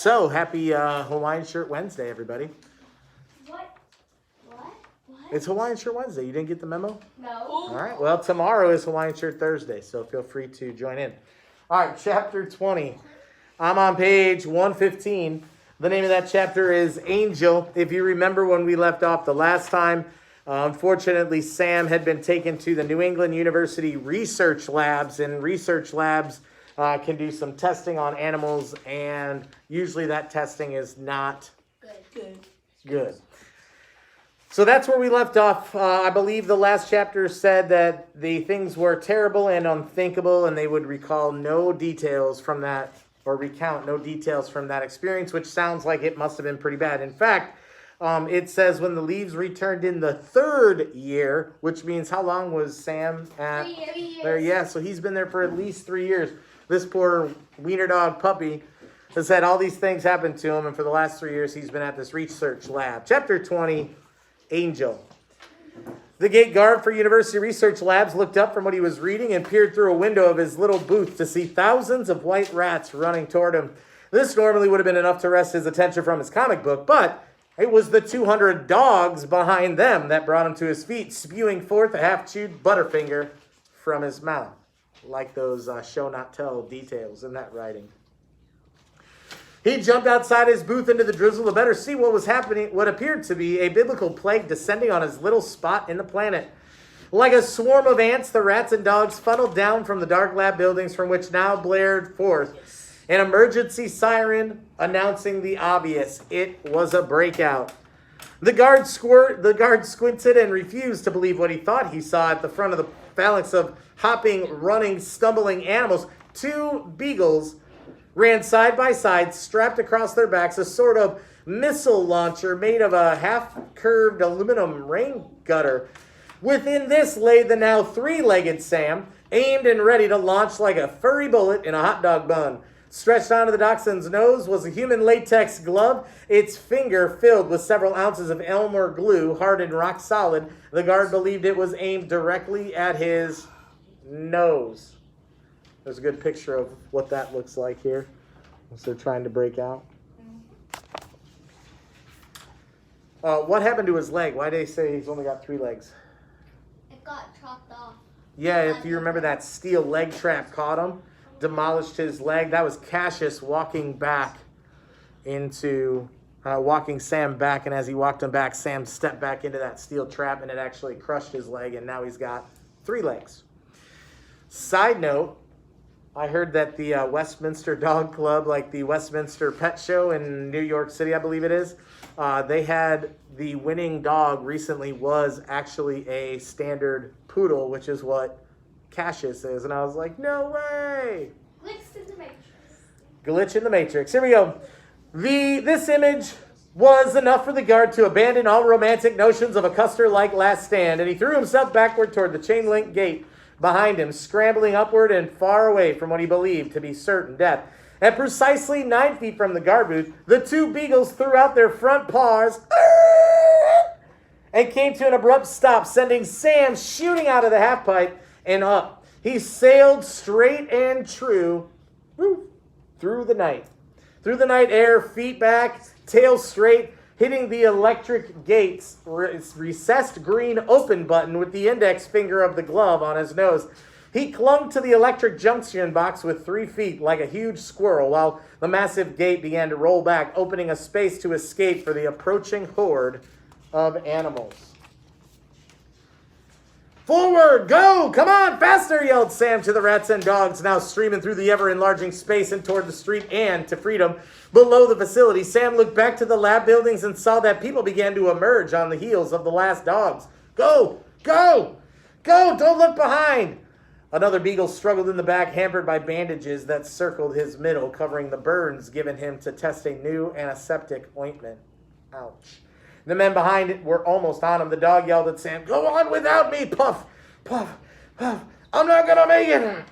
So, happy Hawaiian Shirt Wednesday, everybody. What? It's Hawaiian Shirt Wednesday. You didn't get the memo? No. All right. Well, tomorrow is Hawaiian Shirt Thursday, so feel free to join in. All right, chapter 20. I'm on page 115. The name of that chapter is Angel. If you remember when we left off the last time, unfortunately, Sam had been taken to the New England University research labs, and research labs can do some testing on animals, and usually that testing is not good. So that's where we left off. I believe the last chapter said that the things were terrible and unthinkable, and they would recall no details from that, or recount no details from that experience, which sounds like it must have been pretty bad. In fact, it says when the leaves returned in the 3rd year, which means how long was Sam at? 3 years. There, yeah, so he's been there for at least 3 years. This poor wiener dog puppy has had all these things happen to him, and for the last 3 years, he's been at this research lab. Chapter 20, Angel. The gate guard for University Research Labs looked up from what he was reading and peered through a window of his little booth to see thousands of white rats running toward him. This normally would have been enough to arrest his attention from his comic book, but it was the 200 dogs behind them that brought him to his feet, spewing forth a half-chewed Butterfinger from his mouth. Like those show not tell details in that writing. He jumped outside his booth into the drizzle to better see what was happening, what appeared to be a biblical plague descending on his little spot in the planet. Like a swarm of ants, the rats and dogs funneled down from the dark lab buildings from which now blared forth an emergency siren announcing the obvious. It was a breakout. The guard squinted and refused to believe what he thought he saw at the front of the phalanx of hopping, running, stumbling animals. 2 beagles ran side by side, strapped across their backs, a sort of missile launcher made of a half-curved aluminum rain gutter. Within this lay the now 3-legged Sam, aimed and ready to launch like a furry bullet in a hot dog bun. Stretched onto the dachshund's nose was a human latex glove, its finger filled with several ounces of Elmer glue, hard and rock solid. The guard believed it was aimed directly at his nose. There's a good picture of what that looks like here as they're trying to break out. What happened to his leg? Why did they say he's only got 3 legs? It got chopped off. Yeah, if you remember, that steel leg trap caught him, demolished his leg. That was Cassius walking Sam back, and as he walked him back, Sam stepped back into that steel trap, and it actually crushed his leg, and now he's got 3 legs. Side note, I heard that the Westminster Dog Club, like the Westminster Pet Show in New York City, I believe it is, they had the winning dog recently was actually a standard poodle, which is what Cassius is. And I was like, no way! Glitch in the Matrix. Glitch in the Matrix. Here we go. This image was enough for the guard to abandon all romantic notions of a Custer-like last stand, and he threw himself backward toward the chain-link gate behind him, scrambling upward and far away from what he believed to be certain death. At precisely 9 feet from the guard booth, the 2 beagles threw out their front paws and came to an abrupt stop, sending Sam shooting out of the half pipe and up. He sailed straight and true through the night. Through the night air, feet back, tail straight, hitting the electric gate's recessed green open button with the index finger of the glove on his nose. He clung to the electric junction box with 3 feet like a huge squirrel while the massive gate began to roll back, opening a space to escape for the approaching horde of animals. Forward! Go! Come on! Faster! Yelled Sam to the rats and dogs, now streaming through the ever-enlarging space and toward the street and to freedom. Below the facility, Sam looked back to the lab buildings and saw that people began to emerge on the heels of the last dogs. Go! Go! Go! Don't look behind! Another beagle struggled in the back, hampered by bandages that circled his middle, covering the burns given him to test a new antiseptic ointment. Ouch. The men behind it were almost on him. The dog yelled at Sam, "Go on without me, Puff! Puff! Puff! I'm not gonna make it!"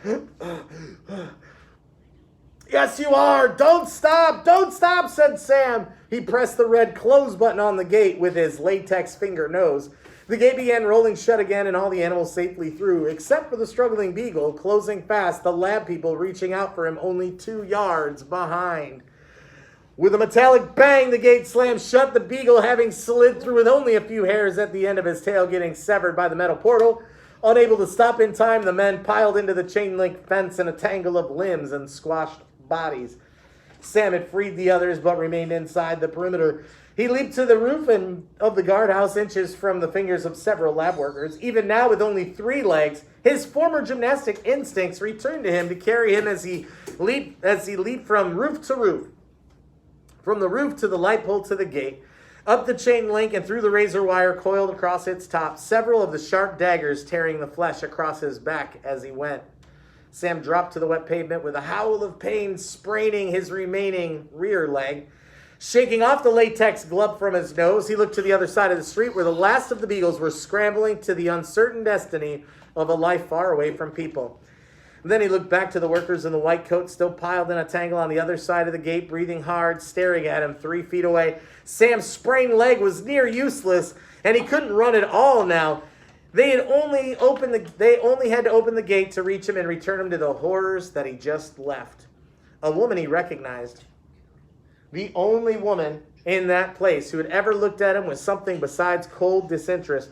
"Yes, you are! Don't stop! Don't stop!" said Sam. He pressed the red close button on the gate with his latex finger nose. The gate began rolling shut again, and all the animals safely through, except for the struggling beagle, closing fast, the lab people reaching out for him only 2 yards behind. With a metallic bang, the gate slammed shut, the beagle having slid through with only a few hairs at the end of his tail getting severed by the metal portal. Unable to stop in time, the men piled into the chain link fence in a tangle of limbs and squashed bodies. Sam had freed the others but remained inside the perimeter. He leaped to the roof of the guardhouse, inches from the fingers of several lab workers. Even now, with only 3 legs, his former gymnastic instincts returned to him to carry him as he leaped from roof to roof. From the roof to the light pole to the gate, up the chain link and through the razor wire coiled across its top, several of the sharp daggers tearing the flesh across his back as he went. Sam dropped to the wet pavement with a howl of pain, spraining his remaining rear leg. Shaking off the latex glove from his nose, he looked to the other side of the street where the last of the beagles were scrambling to the uncertain destiny of a life far away from people. Then he looked back to the workers in the white coats still piled in a tangle on the other side of the gate, breathing hard, staring at him 3 feet away. Sam's sprained leg was near useless, and he couldn't run at all now. They only had to open the gate to reach him and return him to the horrors that he just left. A woman he recognized. The only woman in that place who had ever looked at him with something besides cold disinterest.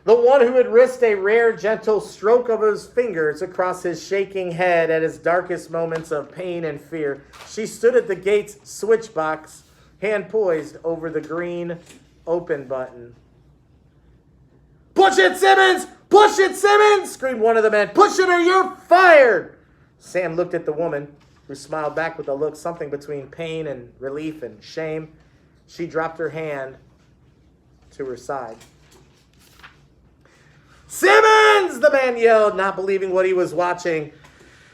The one who had risked a rare, gentle stroke of his fingers across his shaking head at his darkest moments of pain and fear. She stood at the gate's switch box, hand poised over the green open button. "Push it, Simmons! Push it, Simmons!" screamed one of the men. "Push it or you're fired!" Sam looked at the woman, who smiled back with a look something between pain and relief and shame. She dropped her hand to her side. "Simmons!" the man yelled, not believing what he was watching.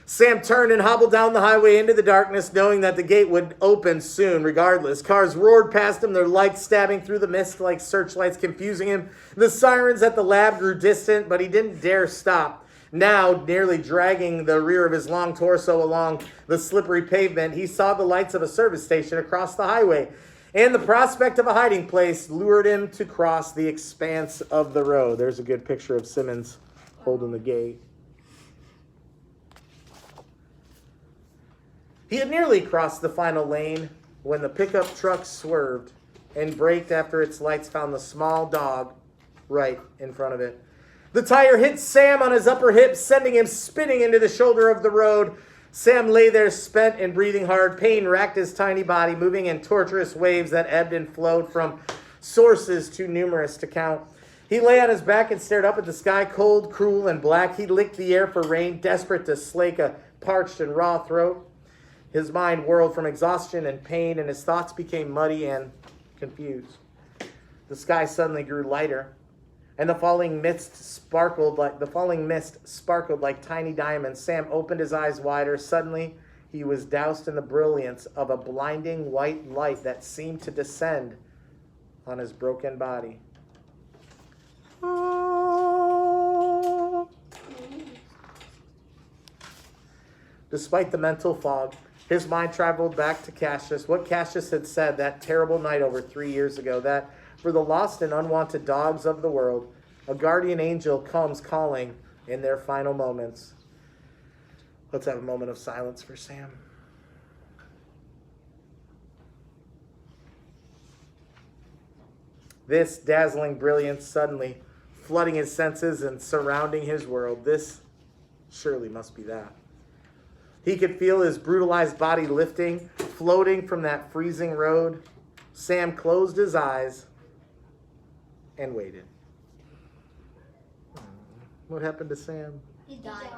Sam turned and hobbled down the highway into the darkness, knowing that the gate would open soon regardless. Cars roared past him, their lights stabbing through the mist like searchlights, confusing him. The sirens at the lab grew distant, but he didn't dare stop. Now, nearly dragging the rear of his long torso along the slippery pavement, he saw the lights of a service station across the highway, and the prospect of a hiding place lured him to cross the expanse of the road. There's a good picture of Simmons holding the gate. He had nearly crossed the final lane when the pickup truck swerved and braked after its lights found the small dog right in front of it. The tire hit Sam on his upper hip, sending him spinning into the shoulder of the road. Sam lay there spent and breathing hard. Pain racked his tiny body, moving in torturous waves that ebbed and flowed from sources too numerous to count. He lay on his back and stared up at the sky, cold, cruel, and black. He licked the air for rain, desperate to slake a parched and raw throat. His mind whirled from exhaustion and pain, and his thoughts became muddy and confused. The sky suddenly grew lighter, and the falling mist sparkled like tiny diamonds. Sam opened his eyes wider. Suddenly, he was doused in the brilliance of a blinding white light that seemed to descend on his broken body. Despite the mental fog, his mind traveled back to Cassius. What Cassius had said that terrible night over 3 years ago, that for the lost and unwanted dogs of the world, a guardian angel comes calling in their final moments. Let's have a moment of silence for Sam. This dazzling brilliance suddenly flooding his senses and surrounding his world. This surely must be that. He could feel his brutalized body lifting, floating from that freezing road. Sam closed his eyes and waited. What happened to Sam? He died.